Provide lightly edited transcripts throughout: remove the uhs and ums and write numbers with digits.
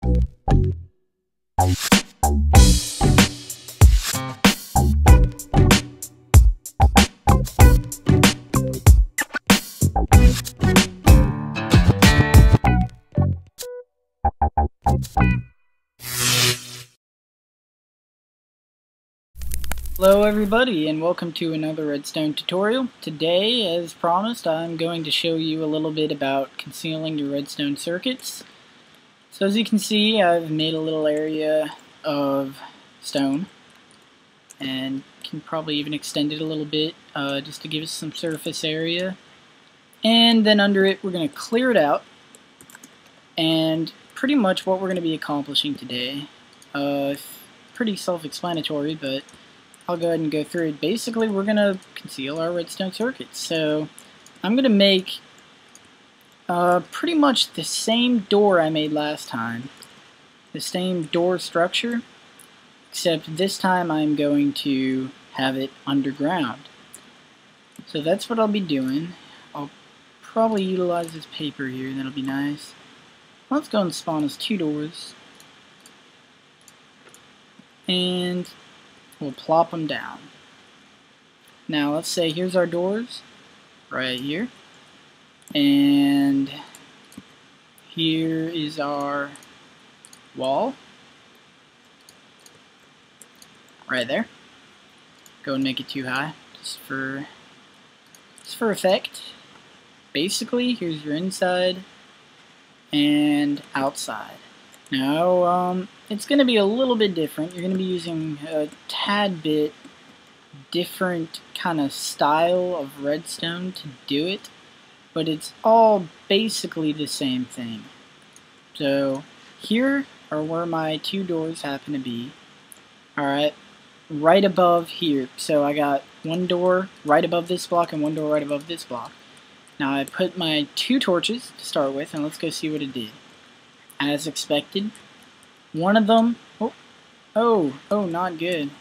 Hello everybody, and welcome to another redstone tutorial. Today, as promised, I'm going to show you a little bit about concealing your redstone circuits. So as you can see, I've made a little area of stone, and can probably even extend it a little bit just to give us some surface area. And then under it, we're going to clear it out, and pretty much what we're going to be accomplishing today, pretty self-explanatory, but I'll go ahead and go through it. Basically, we're going to conceal our redstone circuits. So I'm going to make pretty much the same door I made last time. The same door structure, except this time I'm going to have it underground. So that's what I'll be doing. I'll probably utilize this paper here. That'll be nice. Let's go and spawn us 2 doors. And we'll plop them down. Now let's say here's our doors right here, and here is our wall right there. Go and make it too high just for effect. Basically, here's your inside and outside. Now, it's going to be a little bit different. You're going to be using a tad bit different kind of style of redstone to do it, but it's all basically the same thing. So, here are where my 2 doors happen to be. Alright, right above here. So I got 1 door right above this block and 1 door right above this block. Now I put my 2 torches to start with, and let's go see what it did. As expected, one of them, oh, not good.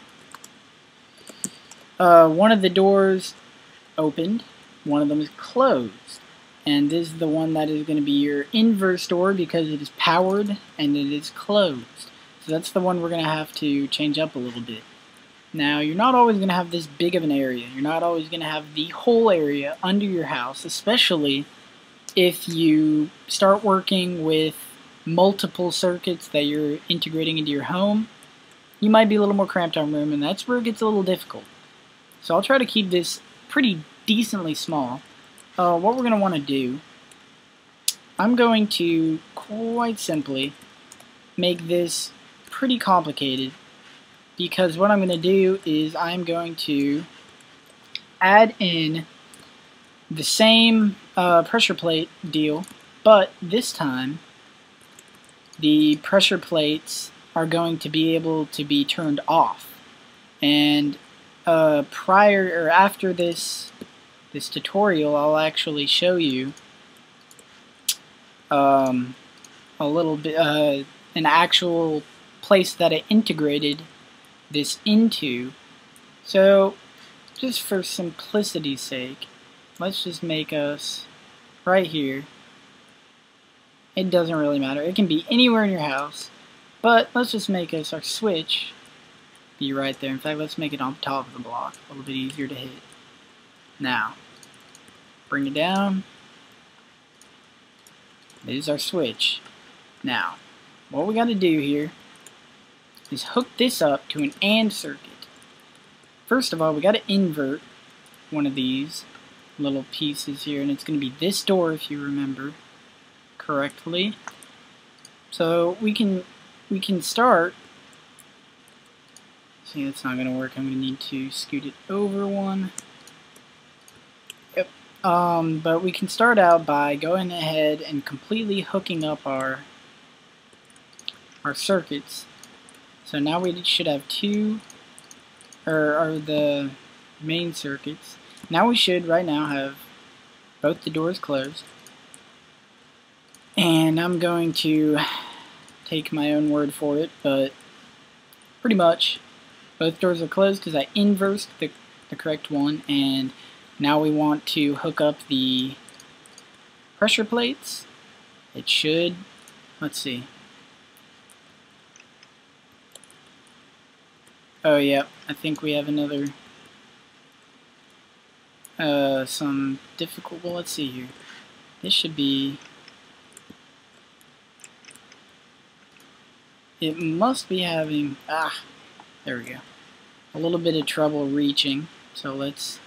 One of the doors opened, one of them is closed, and this is the one that is going to be your inverse door because it is powered and it is closed. So that's the one we're going to have to change up a little bit. Now, you're not always going to have this big of an area. You're not always going to have the whole area under your house, especially if you start working with multiple circuits that you're integrating into your home. You might be a little more cramped on room, and that's where it gets a little difficult. So I'll try to keep this pretty decently small. What we're going to want to do, I'm going to quite simply make this pretty complicated, because what I'm going to do is I'm going to add in the same pressure plate deal, but this time the pressure plates are going to be able to be turned off. And prior or after this tutorial, I'll actually show you a little bit an actual place that I integrated this into. So just for simplicity's sake, let's just make us right here. It doesn't really matter. It can be anywhere in your house, but let's just make us our switch be right there. In fact, let's make it on top of the block, a little bit easier to hit. Now, bring it down. There's our switch. Now, what we got to do here is hook this up to an AND circuit. First of all, we got to invert one of these little pieces here, and it's going to be this door if you remember correctly. So we can start. See, that's not going to work. I'm going to need to scoot it over one. Yep. But we can start out by going ahead and completely hooking up our circuits. So now we should have 2, or the main circuits. Now we should right now have both the doors closed. And I'm going to take my own word for it, but pretty much both doors are closed because I inversed the correct one, and now we want to hook up the pressure plates. It should, let's see, Oh, yeah, I think we have another, some difficult, well, let's see here. This should be, it must be having, there we go, a little bit of trouble reaching. So let's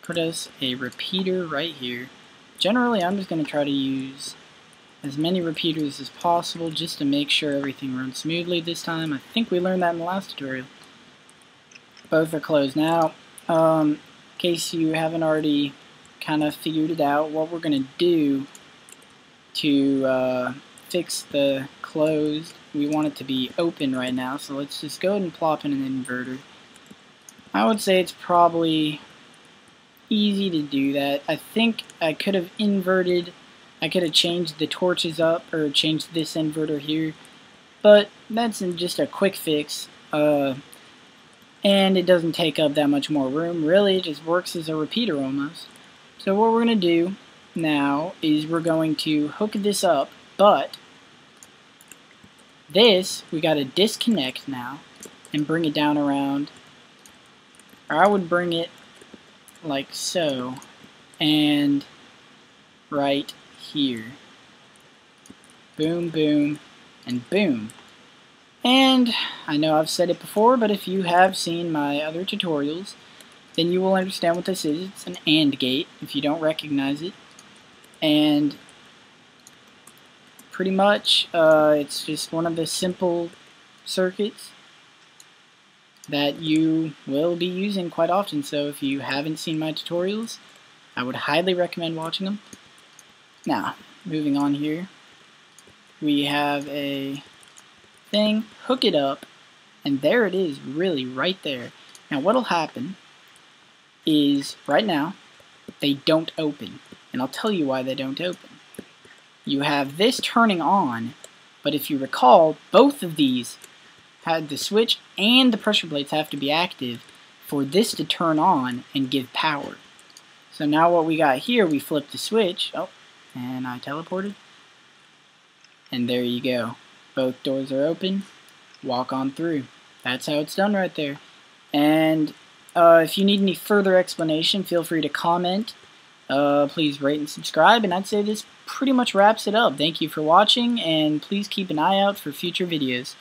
put us a repeater right here. Generally, I'm just going to try to use as many repeaters as possible just to make sure everything runs smoothly this time. I think we learned that in the last tutorial. Both are closed. Now, in case you haven't already kind of figured it out, what we're going to do to fix the closed, we want it to be open right now, so let's just go ahead and plop in an inverter. I would say it's probably easy to do that. I think I could have inverted, I could have changed the torches up, or changed this inverter here, but that's just a quick fix, and it doesn't take up that much more room. Really, it just works as a repeater almost. So what we're going to do now is we're going to hook this up, but this, we got to disconnect now and bring it down around, or I would bring it like so, and right here. Boom, boom, and boom. And I know I've said it before, but if you have seen my other tutorials, then you will understand what this is. It's an AND gate, if you don't recognize it. And pretty much, it's just one of the simple circuits that you will be using quite often. So if you haven't seen my tutorials, I would highly recommend watching them. Now, moving on here, we have a thing, hook it up, and there it is, really right there. Now what'll happen is, right now, they don't open, and I'll tell you why they don't open. You have this turning on, but if you recall, both of these had the switch and the pressure plates have to be active for this to turn on and give power. So now what we got here, we flip the switch, oh, and I teleported, and there you go. Both doors are open, walk on through. That's how it's done right there. And if you need any further explanation, feel free to comment. Please rate and subscribe, and I'd say this pretty much wraps it up. Thank you for watching, and please keep an eye out for future videos.